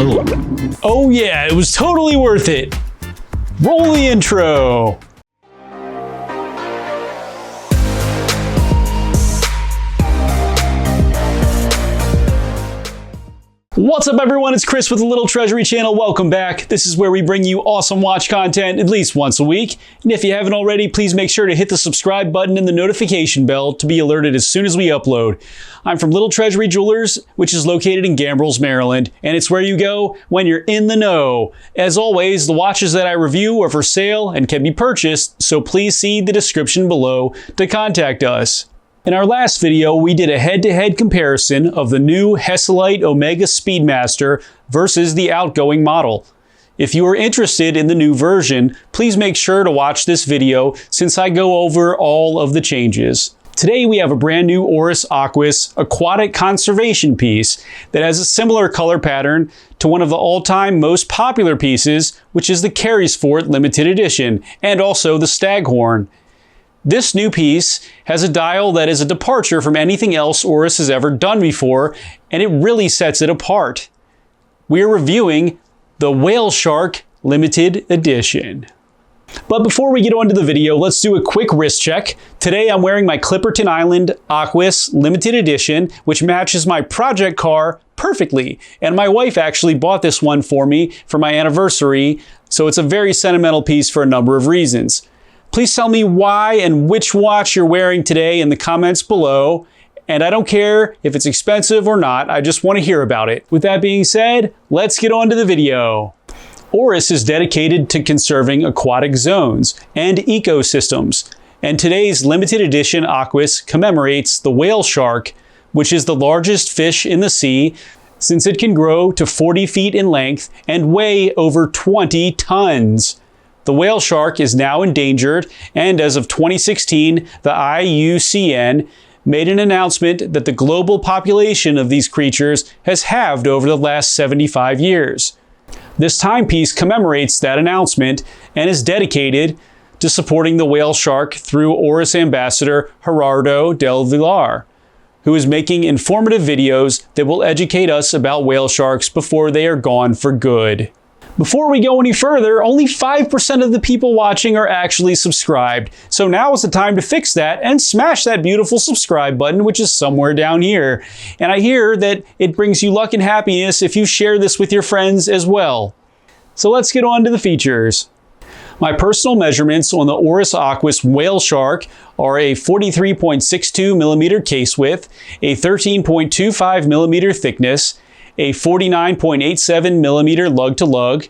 Oh yeah, it was totally worth it. Roll the intro. What's up everyone, it's Chris with the Little Treasury channel. Welcome back. This is where we bring you awesome watch content at least once a week. And if you haven't already, please make sure to hit the subscribe button and the notification bell to be alerted as soon as we upload. I'm from Little Treasury Jewelers, which is located in Gambrills, Maryland, and it's where you go when you're in the know. As always, the watches that I review are for sale and can be purchased, so please see the description below to contact us. In our last video, we did a head-to-head comparison of the new Hesalite Omega Speedmaster versus the outgoing model. If you are interested in the new version, please make sure to watch this video since I go over all of the changes. Today we have a brand new Oris Aquis aquatic conservation piece that has a similar color pattern to one of the all-time most popular pieces, which is the Carysfort limited edition, and also the Staghorn. This new piece has a dial that is a departure from anything else Oris has ever done before, and it really sets it apart. We are reviewing the Whale Shark Limited Edition. But before we get on to the video, let's do a quick wrist check. Today I'm wearing my Clipperton Island Aquis Limited Edition, which matches my project car perfectly. And my wife actually bought this one for me for my anniversary, so it's a very sentimental piece for a number of reasons. Please tell me why and which watch you're wearing today in the comments below. And I don't care if it's expensive or not, I just want to hear about it. With that being said, let's get on to the video. Oris is dedicated to conserving aquatic zones and ecosystems. And today's limited edition Aquis commemorates the whale shark, which is the largest fish in the sea, since it can grow to 40 feet in length and weigh over 20 tons. The whale shark is now endangered, and as of 2016, the IUCN made an announcement that the global population of these creatures has halved over the last 75 years. This timepiece commemorates that announcement and is dedicated to supporting the whale shark through Oris ambassador Gerardo Del Villar, who is making informative videos that will educate us about whale sharks before they are gone for good. Before we go any further, only 5% of the people watching are actually subscribed. So now is the time to fix that and smash that beautiful subscribe button, which is somewhere down here. And I hear that it brings you luck and happiness if you share this with your friends as well. So let's get on to the features. My personal measurements on the Oris Aquis Whale Shark are a 43.62 millimeter case width, a 13.25 millimeter thickness, a 49.87 millimeter lug to lug.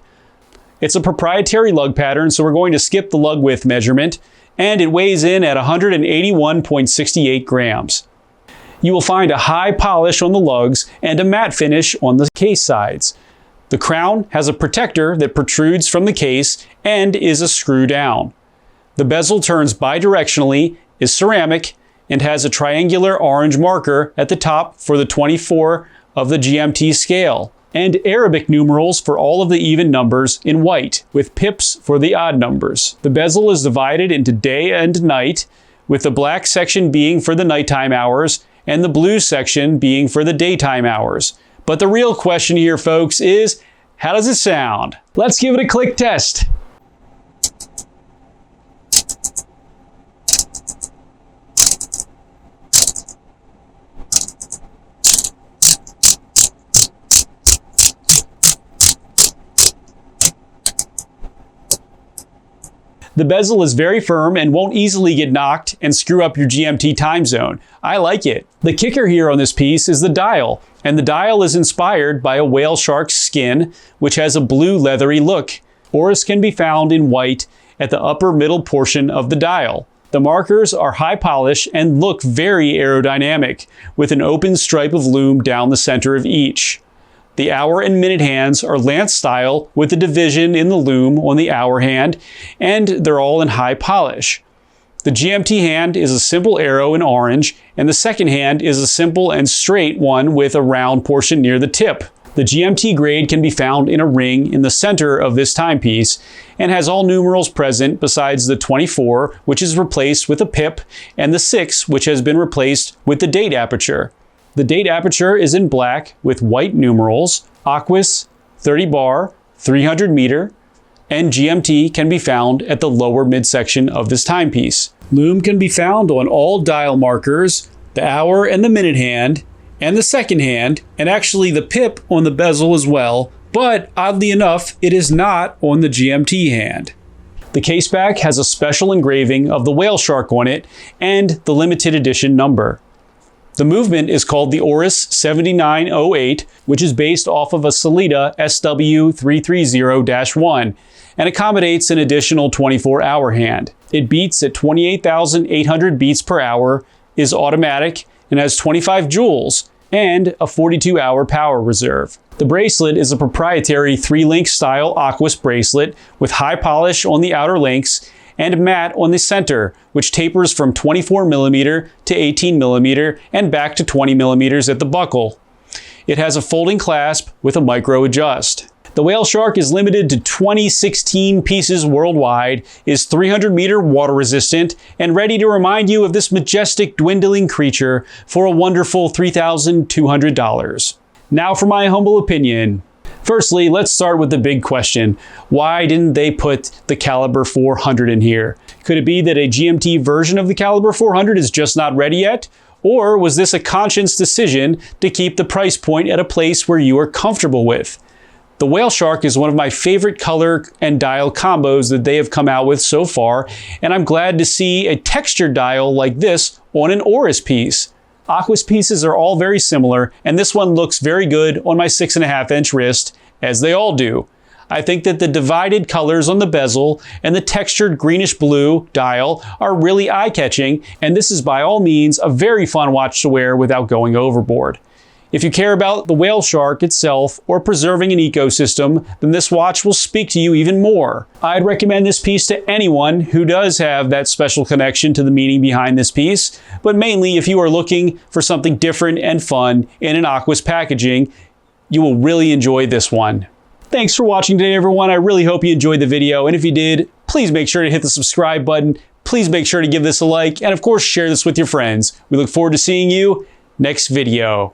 It's a proprietary lug pattern, so we're going to skip the lug width measurement, and it weighs in at 181.68 grams. You will find a high polish on the lugs and a matte finish on the case sides. The crown has a protector that protrudes from the case and is a screw down. The bezel turns bidirectionally, is ceramic, and has a triangular orange marker at the top for the 24 of the GMT scale, and Arabic numerals for all of the even numbers in white, with pips for the odd numbers. The bezel is divided into day and night, with the black section being for the nighttime hours and the blue section being for the daytime hours. But the real question here, folks, is how does it sound? Let's give it a click test. The bezel is very firm and won't easily get knocked and screw up your GMT time zone. I like it. The kicker here on this piece is the dial, and the dial is inspired by a whale shark's skin, which has a blue leathery look. Oris can be found in white at the upper middle portion of the dial. The markers are high polish and look very aerodynamic, with an open stripe of lume down the center of each. The hour and minute hands are lance style with a division in the lume on the hour hand, and they're all in high polish. The GMT hand is a simple arrow in orange, and the second hand is a simple and straight one with a round portion near the tip. The GMT grade can be found in a ring in the center of this timepiece and has all numerals present besides the 24, which is replaced with a pip, and the 6, which has been replaced with the date aperture. The date aperture is in black with white numerals, Aquis 30 bar, 300 meter, and GMT can be found at the lower midsection of this timepiece. Lume can be found on all dial markers, the hour and the minute hand, and the second hand, and actually the pip on the bezel as well, but oddly enough, it is not on the GMT hand. The case back has a special engraving of the whale shark on it and the limited edition number. The movement is called the Oris 7908, which is based off of a Sellita SW330-1 and accommodates an additional 24-hour hand. It beats at 28,800 beats per hour, is automatic, and has 25 joules and a 42-hour power reserve. The bracelet is a proprietary 3-link style Aquis bracelet with high polish on the outer links and matte on the center, which tapers from 24mm to 18mm and back to 20mm at the buckle. It has a folding clasp with a micro adjust. The whale shark is limited to 2016 pieces worldwide, is 300 meter water resistant, and ready to remind you of this majestic dwindling creature for a wonderful $3,200. Now for my humble opinion. Firstly, let's start with the big question. Why didn't they put the Caliber 400 in here? Could it be that a GMT version of the Caliber 400 is just not ready yet? Or was this a conscious decision to keep the price point at a place where you are comfortable with? The whale shark is one of my favorite color and dial combos that they have come out with so far, and I'm glad to see a textured dial like this on an Oris piece. Aquis pieces are all very similar, and this one looks very good on my 6.5-inch wrist, as they all do. I think that the divided colors on the bezel and the textured greenish blue dial are really eye-catching, and this is by all means a very fun watch to wear without going overboard. If you care about the whale shark itself or preserving an ecosystem, then this watch will speak to you even more. I'd recommend this piece to anyone who does have that special connection to the meaning behind this piece, but mainly if you are looking for something different and fun in an Aquis packaging, you will really enjoy this one. Thanks for watching today, everyone. I really hope you enjoyed the video, and if you did, please make sure to hit the subscribe button. Please make sure to give this a like, and of course, share this with your friends. We look forward to seeing you next video.